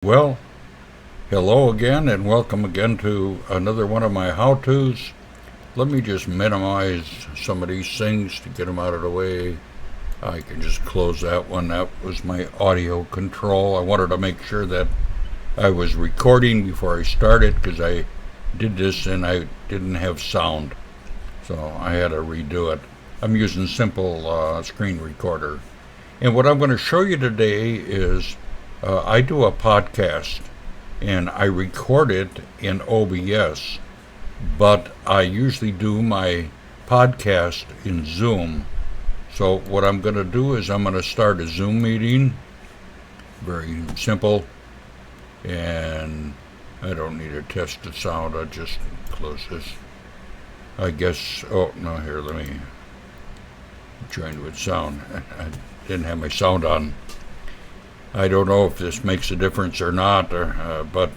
Well, hello again and welcome again to another one of my how-tos. Let me just minimize some of these things to get them out of the way. I can just close that one. That was my audio control. I wanted to make sure that I was recording before I started because I did this and I didn't have sound. So I had to redo it. I'm using simple screen recorder. And what I'm going to show you today is I do a podcast and I record it in OBS, but I usually do my podcast in Zoom. So what I'm going to do is I'm going to start a Zoom meeting. Very simple. And I don't need to test the sound. I'll just close this. I guess, oh no, here, let me join with sound. I didn't have my sound on. I don't know if this makes a difference or not, but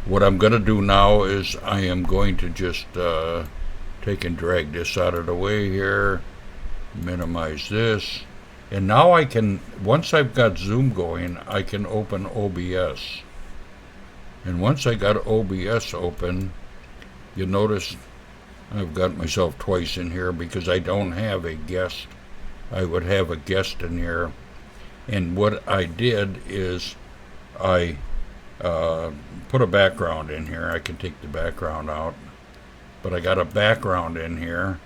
what I'm going to do now is I am going to just take and drag this out of the way here, minimize this, and now I can, once I've got Zoom going, I can open OBS. And once I got OBS open, you'll notice I've got myself twice in here because I don't have a guest. I would have a guest in here. And what I did is I put a background in here. I can take the background out. But I got a background in here.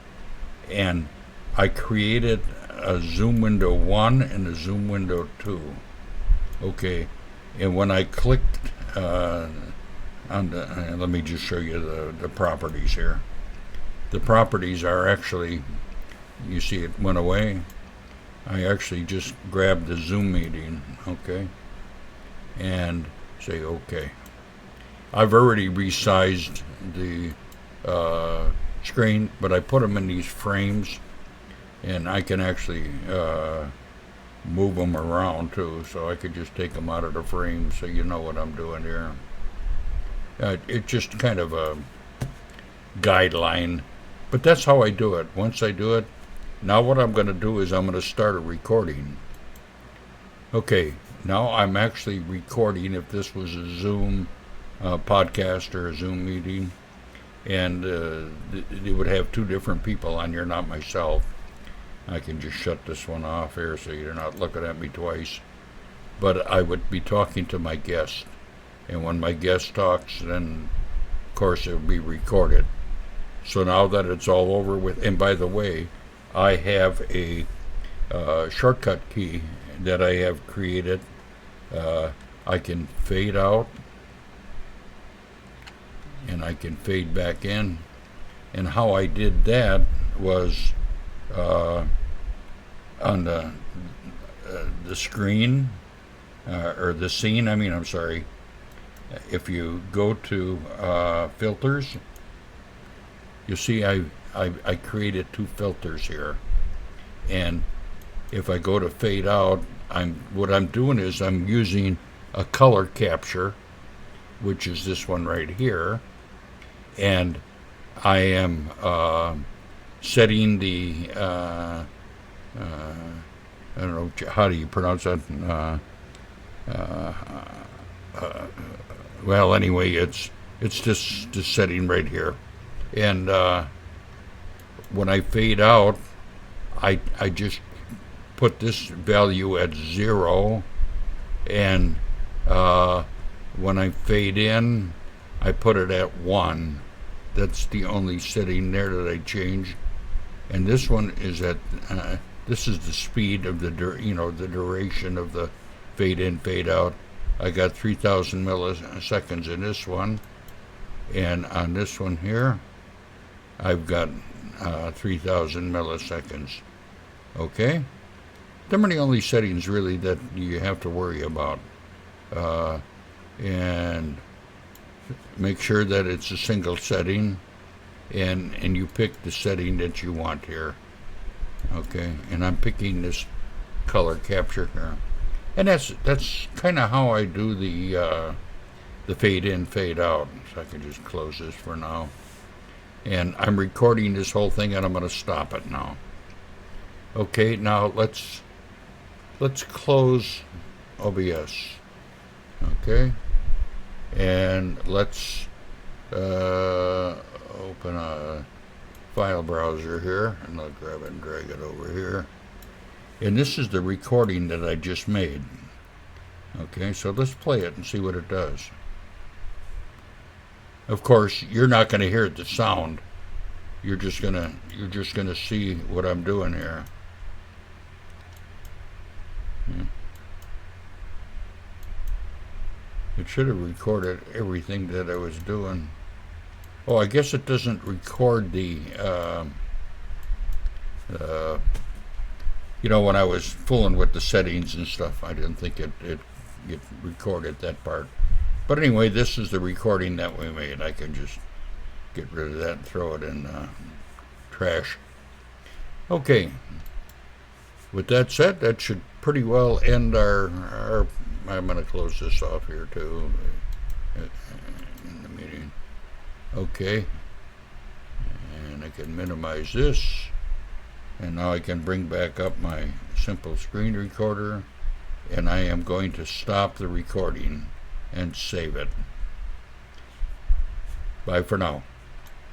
And I created a Zoom window 1 and a Zoom window 2. Okay. And when I clicked on the, let me just show you the properties here. The properties are actually, you see it went away. I actually just grabbed the Zoom meeting, okay, and say okay. I've already resized the screen, but I put them in these frames, and I can actually move them around too, so I could just take them out of the frame so you know what I'm doing here. It's just kind of a guideline, but that's how I do it. Once I do it, now what I'm going to do is I'm going to start a recording. Okay, now I'm actually recording if this was a Zoom podcast or a Zoom meeting. And it would have two different people on here, not myself. I can just shut this one off here so you're not looking at me twice. But I would be talking to my guest. And when my guest talks, then of course it will be recorded. So now that it's all over with, and by the way, I have a shortcut key that I have created. I can fade out and I can fade back in. And how I did that was on the screen or the scene. I'm sorry. If you go to filters, you see I created two filters here, and if I go to fade out, what I'm doing is I'm using a color capture, which is this one right here, and I am setting the I don't know, how do you pronounce that? Well, anyway, it's this setting right here. And when I fade out, I just put this value at 0, and when I fade in, I put it at 1. That's the only setting there that I changed. And this one is at this is the speed of the the duration of the fade in, fade out. I got 3,000 milliseconds in this one, and on this one here, I've got 3,000 milliseconds. Okay? Them are the only settings really that you have to worry about. And make sure that it's a single setting, and you pick the setting that you want here. Okay? And I'm picking this color capture here. And that's kind of how I do the fade in, fade out. So I can just close this for now. And I'm recording this whole thing, and I'm going to stop it now. Okay, now let's close OBS. Okay, and let's open a file browser here, and I'll grab it and drag it over here. And this is the recording that I just made. Okay, so let's play it and see what it does. Of course, you're not going to hear the sound. You're just gonna see what I'm doing here. It should have recorded everything that I was doing. Oh, I guess it doesn't record the, you know, when I was fooling with the settings and stuff, I didn't think it recorded that part. But anyway, this is the recording that we made. I can just get rid of that and throw it in trash. Okay. With that said, that should pretty well end our I'm going to close this off here too in the meeting. Okay. And I can minimize this. And now I can bring back up my simple screen recorder. And I am going to stop the recording and save it. Bye for now.